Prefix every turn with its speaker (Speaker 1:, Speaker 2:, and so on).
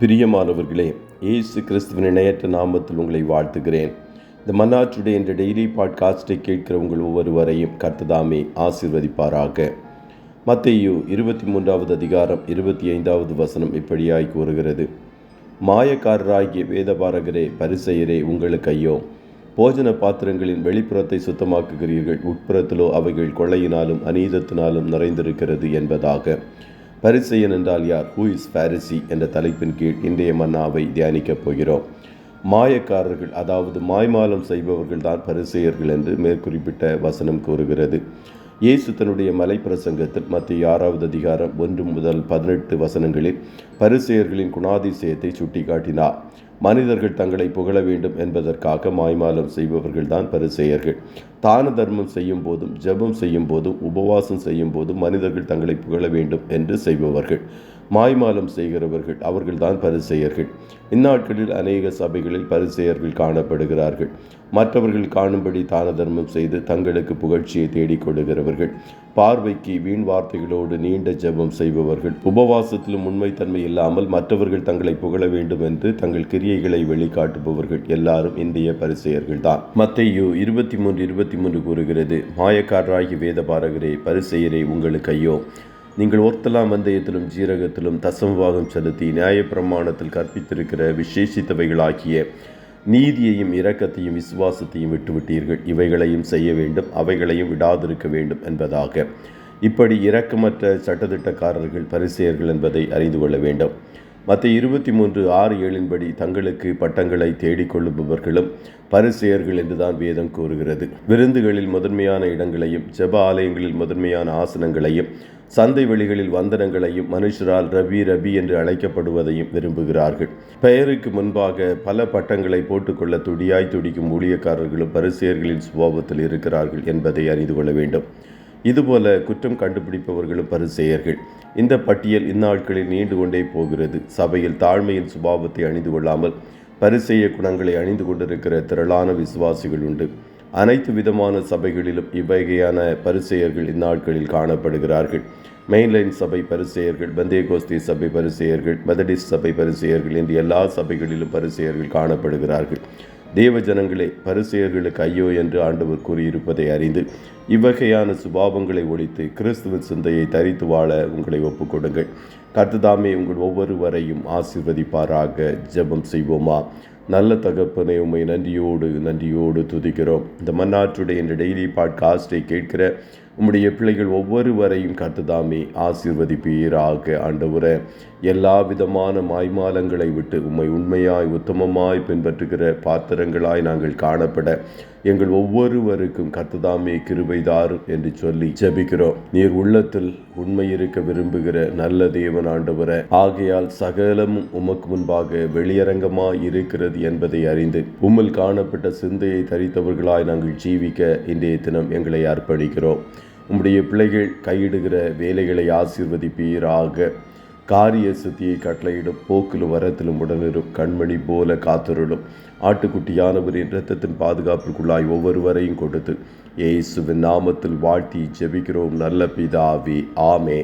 Speaker 1: பிரியமானவர்களே, இயேசு கிறிஸ்துவின் இணையற்ற நாமத்தில் உங்களை வாழ்த்துகிறேன். இந்த மன்னாற்றுடைய என்ற டெய்லி பாட்காஸ்டை கேட்கிற உங்கள் ஒவ்வொருவரையும் கர்த்தர் ஆசீர்வதிப்பாராக. மத்தேயு 23வது அதிகாரம் 25வது வசனம் இப்படியாய் கூறுகிறது: மாயக்காரராகிய வேதபாரகரே, பரிசேயரே, உங்களுக்கு ஐயோ! போஜன பாத்திரங்களின் வெளிப்புறத்தை சுத்தமாக்குகிறீர்கள், உட்புறத்திலோ அவைகள் கொள்ளையினாலும் அநீதத்தினாலும் நிறைந்திருக்கிறது என்பதாக. பரிசேயன் என்றால் யார்? ஹூ இஸ் பாரிசி என்ற தலைப்பின் கீழ் இன்றைய மன்னாவை தியானிக்கப் போகிறோம். மாயக்காரர்கள், அதாவது மாய்மாலம் செய்பவர்கள் தான் பரிசேயர்கள் என்று மேற்குறிப்பிட்ட வசனம் கூறுகிறது. இயேசு தன்னுடைய மலை பிரசங்கத்தில் மத்திய 6வது அதிகாரம் 1 முதல் 18 வசனங்களில் பரிசேயர்களின் குணாதிசயத்தை சுட்டிக்காட்டினார். மனிதர்கள் தங்களை புகழ வேண்டும் என்பதற்காக மாய்மாலம் செய்பவர்கள் தான் பரிசேயர்கள். தான தர்மம் செய்யும் போதும், ஜெபம் செய்யும் போதும், உபவாசம் செய்யும் போதும் மனிதர்கள் தங்களை புகழ வேண்டும் என்று செய்பவர்கள், மாய்மாலம் செய்கிறவர்கள், அவர்கள்தான் பரிசேயர்கள். இந்நாட்களில் அநேக சபைகளில் பரிசேயர்கள் காணப்படுகிறார்கள். மற்றவர்கள் காணும்படி தான தர்மம் செய்து தங்களுக்கு புகழ்ச்சியை தேடிக் கொள்ளுகிறவர்கள், பார்வைக்கு வீண் வார்த்தைகளோடு நீண்ட ஜெபம் செய்பவர்கள், உபவாசத்திலும் உண்மைத்தன்மை இல்லாமல் மற்றவர்கள் தங்களை புகழ வேண்டும் என்று தங்கள் கிரியைகளை வெளிக்காட்டுபவர்கள் எல்லாரும் இன்றைய பரிசேயர்கள் தான். மத்தேயு 23:23 கூறுகிறது: மாயக்காரராகிய வேதபாரகரே, பரிசேயரே, உங்களுக்கு ஐயோ! நீங்கள் ஒர்த்தலாம் வந்தயத்திலும் ஜீரகத்திலும் தசமபாகம் செலுத்தி நியாயப்பிரமாணத்தில் கற்பித்திருக்கிற விசேஷித்தவைகளாகிய நீதியையும் இரக்கத்தையும் விசுவாசத்தையும் விட்டுவிட்டீர்கள். இவைகளையும் செய்ய வேண்டும், அவைகளையும் விடாதிருக்க வேண்டும் என்பதாக. இப்படி இரக்கமற்ற சட்டத்திட்டக்காரர்கள் பரிசேயர்கள் என்பதை அறிந்து கொள்ள வேண்டும். மத்தேயு 23:6-7 தங்களுக்கு பட்டங்களை தேடிக்கொள்ளுபவர்களும் பரிசேயர்கள் என்றுதான் வேதம் கூறுகிறது. விருந்துகளில் முதன்மையான இடங்களையும், ஜெப ஆலயங்களில் முதன்மையான ஆசனங்களையும், சந்தை வெளிகளில் வந்தனங்களையும், மனுஷரால் ரபி ரபி என்று அழைக்கப்படுவதையும் விரும்புகிறார்கள். பெயருக்கு முன்பாக பல பட்டங்களை போட்டுக்கொள்ள துடியாய் துடிக்கும் ஊழியக்காரர்களும் பரிசேயர்களின் சுபாவத்தில் இருக்கிறார்கள் என்பதை அறிந்து கொள்ள வேண்டும். இதுபோல குற்றம் கண்டுபிடிப்பவர்களும் பரிசேயர்கள். இந்த பட்டியல் இந்நாட்களில் நீண்டு கொண்டே போகிறது. சபையில் தாழ்மையின் சுபாவத்தை அணிந்து கொள்ளாமல் பரிசேய குணங்களை அணிந்து கொண்டிருக்கிற திரளான விசுவாசிகள் உண்டு. அனைத்து விதமான சபைகளிலும் இவ்வகையான பரிசேயர்கள் இந்நாட்களில் காணப்படுகிறார்கள். மெயின்லைன் சபை பரிசேயர்கள், பெந்தேகோஸ்தே சபை பரிசேயர்கள், மெதடிஸ்ட் சபை பரிசேயர்கள் என்று எல்லா சபைகளிலும் பரிசேயர்கள் காணப்படுகிறார்கள். தேவ ஜனங்களே, பரிசேயர்களுக்கு ஐயோ என்று ஆண்டவர் கூறியிருப்பதை அறிந்து இவ்வகையான சுபாவங்களை ஒழித்து கிறிஸ்துவின் சிந்தையை தரித்து வாழ உங்களை ஒப்புக்கொடுங்கள். கர்த்தர் உங்கள் ஒவ்வொருவரையும் ஆசீர்வதிப்பாராக. ஜெபம் செய்வோமா? நல்ல தகப்பனே, உம்மை நன்றியோடு துதிக்கிறோம். இந்த மன்னாற்றுடைய இந்த டெய்லி பாட்காஸ்டை கேட்கிற உம்முடைய பிள்ளைகள் ஒவ்வொருவரையும் கர்த்தர் ஆசீர்வதிப்பீராக. ஆண்டவரே, எல்லா விதமான மாய்மாலங்களை விட்டு உம்மை உண்மையாய் உத்தமமாய் பின்பற்றுகிற பாத்திரங்களாய் நாங்கள் காணப்பட எங்கள் ஒவ்வொருவருக்கும் கர்த்தர் கிருபை தாரும் என்று சொல்லி ஜெபிக்கிறோம். நீர் உள்ளத்தில் உண்மை இருக்க விரும்புகிற நல்ல தேவன் ஆண்டவரே, ஆகையால் சகலமும் உமக்கு முன்பாக வெளியரங்கமாய் இருக்கிறது என்பதை அறிந்து உம்மில் காணப்பட்ட சிந்தையை தரித்தவர்களாய் நாங்கள் ஜீவிக்க இன்றைய தினம் எங்களை அர்ப்பணிக்கிறோம். உம்முடைய பிள்ளைகள் கையிடுகிற வேலைகளை ஆசீர்வதிப்பீராக. காரிய சித்தியை கட்டளையிடும், போக்கிலும் வரத்திலும் உடனிரும், கண்மணி போல காத்தருளும். ஆட்டுக்குட்டியானவரின் இரத்தத்தின் பாதுகாப்பிற்குள்ளாய் ஒவ்வொருவரையும் கொடுத்து இயேசுவின் நாமத்தில் வாழ்த்தி ஜெபிக்கிறோம் நல்ல பிதாவே. ஆமே.